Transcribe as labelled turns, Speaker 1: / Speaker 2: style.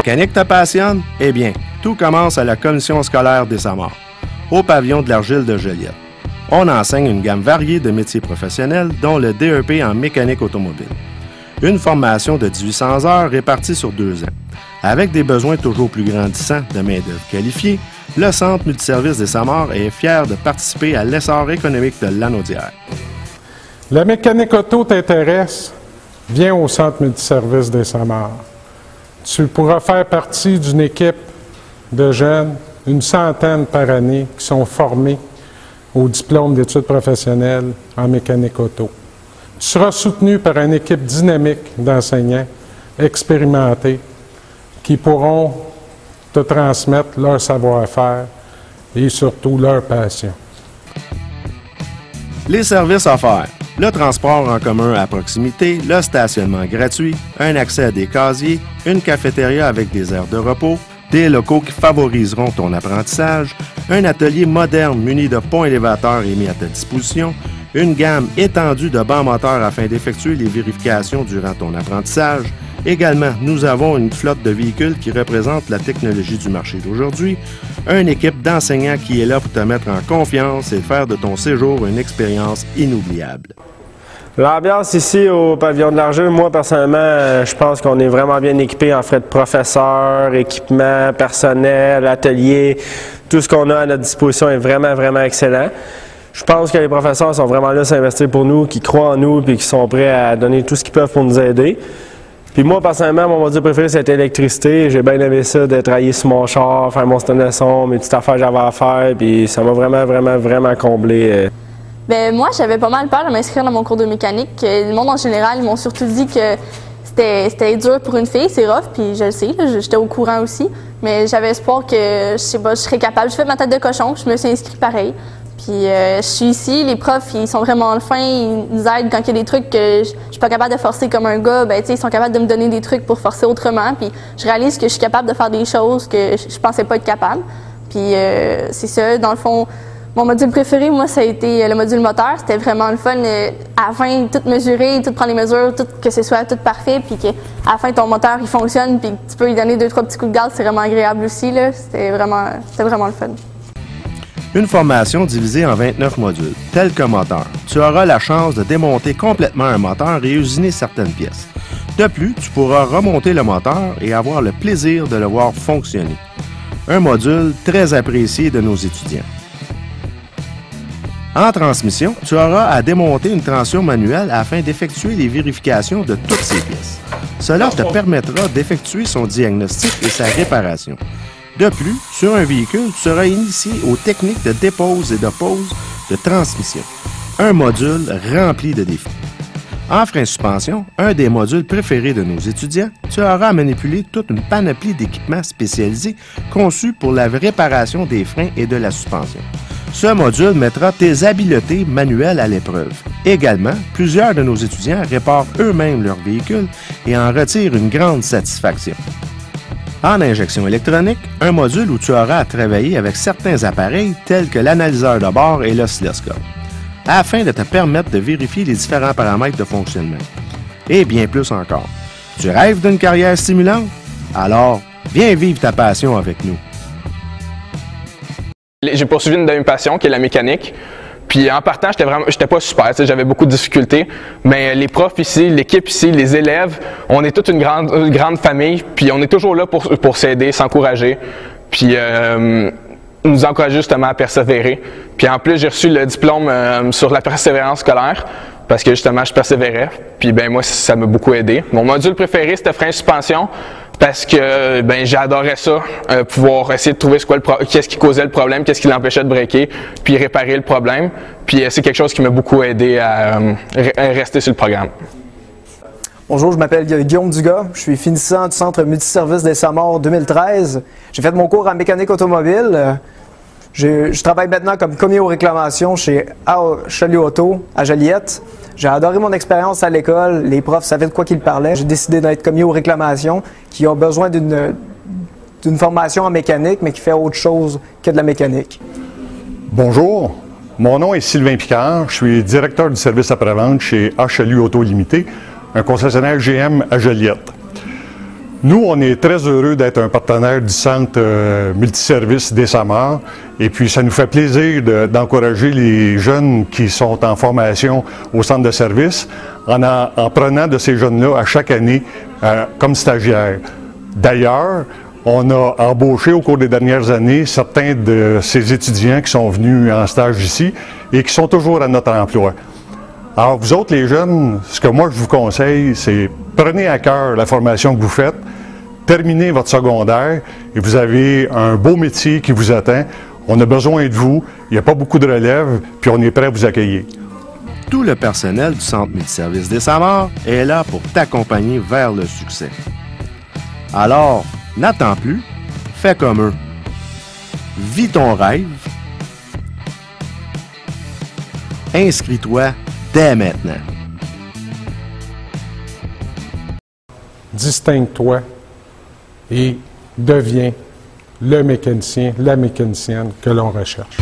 Speaker 1: mécanique te passionne? Eh bien, tout commence à la commission scolaire des Samars, au pavillon de l'Argile de Joliette. On enseigne une gamme variée de métiers professionnels, dont le DEP en mécanique automobile. Une formation de 1800 heures répartie sur 2 ans. Avec des besoins toujours plus grandissants de main-d'œuvre qualifiée, le Centre multiservice des Samars est fier de participer à l'essor économique de Lanaudière.
Speaker 2: La mécanique auto t'intéresse? Viens au Centre multiservice des Samars. Tu pourras faire partie d'une équipe de jeunes, une centaine par année, qui sont formés au diplôme d'études professionnelles en mécanique auto. Tu seras soutenu par une équipe dynamique d'enseignants expérimentés qui pourront te transmettre leur savoir-faire et surtout leur passion.
Speaker 1: Les services offerts. Le transport en commun à proximité, le stationnement gratuit, un accès à des casiers, une cafétéria avec des aires de repos, des locaux qui favoriseront ton apprentissage, un atelier moderne muni de ponts élévateurs et mis à ta disposition, une gamme étendue de bancs moteurs afin d'effectuer les vérifications durant ton apprentissage. Également, nous avons une flotte de véhicules qui représente la technologie du marché d'aujourd'hui, une équipe d'enseignants qui est là pour te mettre en confiance et faire de ton séjour une expérience inoubliable.
Speaker 3: L'ambiance ici au pavillon de l'Argile, moi personnellement, je pense qu'on est vraiment bien équipé en frais de professeurs, équipement, personnel, atelier. Tout ce qu'on a à notre disposition est vraiment excellent. Je pense que les professeurs sont vraiment là à s'investir pour nous, qui croient en nous et qui sont prêts à donner tout ce qu'ils peuvent pour nous aider. Puis moi, personnellement, mon module préféré, c'était l'électricité. J'ai bien aimé ça, de travailler sur mon char, faire mon système de son, mes petites affaires que j'avais à faire, puis ça m'a vraiment comblé.
Speaker 4: Bien, moi, j'avais pas mal peur de m'inscrire dans mon cours de mécanique. Le monde en général, ils m'ont surtout dit que c'était dur pour une fille, c'est rough, puis je le sais, j'étais au courant aussi. Mais j'avais espoir que, je sais pas, je serais capable. J'ai fait ma tête de cochon, je me suis inscrite pareil. Puis je suis ici, les profs, ils sont vraiment fins, ils nous aident quand il y a des trucs que je suis pas capable de forcer comme un gars, ben tu sais, ils sont capables de me donner des trucs pour forcer autrement, puis je réalise que je suis capable de faire des choses que je pensais pas être capable. Puis c'est ça, dans le fond, mon module préféré, moi, ça a été le module moteur. C'était vraiment le fun. À la fin, tout mesurer, tout prendre les mesures, que ce soit tout parfait, puis qu'à la fin, ton moteur, il fonctionne, puis tu peux lui donner 2-3 petits coups de gaz, c'est vraiment agréable aussi, là. C'était vraiment le fun.
Speaker 1: Une formation divisée en 29 modules, tels que moteur. Tu auras la chance de démonter complètement un moteur et usiner certaines pièces. De plus, tu pourras remonter le moteur et avoir le plaisir de le voir fonctionner. Un module très apprécié de nos étudiants. En transmission, tu auras à démonter une transmission manuelle afin d'effectuer les vérifications de toutes ces pièces. Cela te permettra d'effectuer son diagnostic et sa réparation. De plus, sur un véhicule, tu seras initié aux techniques de dépose et de pose de transmission. Un module rempli de défis. En frein suspension, un des modules préférés de nos étudiants, tu auras à manipuler toute une panoplie d'équipements spécialisés conçus pour la réparation des freins et de la suspension. Ce module mettra tes habiletés manuelles à l'épreuve. Également, plusieurs de nos étudiants réparent eux-mêmes leurs véhicules et en retirent une grande satisfaction. En injection électronique, un module où tu auras à travailler avec certains appareils tels que l'analyseur de bord et l'oscilloscope, afin de te permettre de vérifier les différents paramètres de fonctionnement. Et bien plus encore. Tu rêves d'une carrière stimulante? Alors, viens vivre ta passion avec nous.
Speaker 5: J'ai poursuivi une de mes passions, qui est la mécanique. Puis en partant, j'étais pas super, j'avais beaucoup de difficultés. Mais les profs ici, l'équipe ici, les élèves, on est toute une grande famille. Puis on est toujours là pour s'aider, s'encourager. Puis nous encourager justement à persévérer. Puis en plus, j'ai reçu le diplôme sur la persévérance scolaire parce que justement, je persévérais. Puis ben moi, ça m'a beaucoup aidé. Mon module préféré, c'était frein suspension parce que ben j'adorais ça, pouvoir essayer de trouver qu'est-ce qui causait le problème, qu'est-ce qui l'empêchait de breaker, puis réparer le problème. Puis c'est quelque chose qui m'a beaucoup aidé à rester sur le programme.
Speaker 6: Bonjour, je m'appelle Guillaume Dugas, je suis finissant du Centre multiservice des Samars 2013. J'ai fait mon cours en mécanique automobile. Je travaille maintenant comme commis aux réclamations chez Chalut Auto à Joliette. J'ai adoré mon expérience à l'école, les profs savaient de quoi qu'ils parlaient. J'ai décidé d'être commis aux réclamations qui ont besoin d'une formation en mécanique, mais qui fait autre chose que de la mécanique.
Speaker 7: Bonjour, mon nom est Sylvain Picard, je suis directeur du service après-vente chez Chalut Auto Limité, un concessionnaire GM à Joliette. Nous, on est très heureux d'être un partenaire du Centre multiservice des SAMAR. Et puis, ça nous fait plaisir d'encourager les jeunes qui sont en formation au centre de service en prenant de ces jeunes-là à chaque année comme stagiaires. D'ailleurs, on a embauché au cours des dernières années certains de ces étudiants qui sont venus en stage ici et qui sont toujours à notre emploi. Alors, vous autres, les jeunes, ce que moi je vous conseille, c'est prenez à cœur la formation que vous faites, terminez votre secondaire et vous avez un beau métier qui vous attend. On a besoin de vous, il n'y a pas beaucoup de relève, puis on est prêt à vous accueillir.
Speaker 1: Tout le personnel du Centre multiservice des SAMAR est là pour t'accompagner vers le succès. Alors, n'attends plus, fais comme eux. Vis ton rêve. Inscris-toi dès maintenant.
Speaker 2: Distingue-toi et deviens le mécanicien, la mécanicienne que l'on recherche.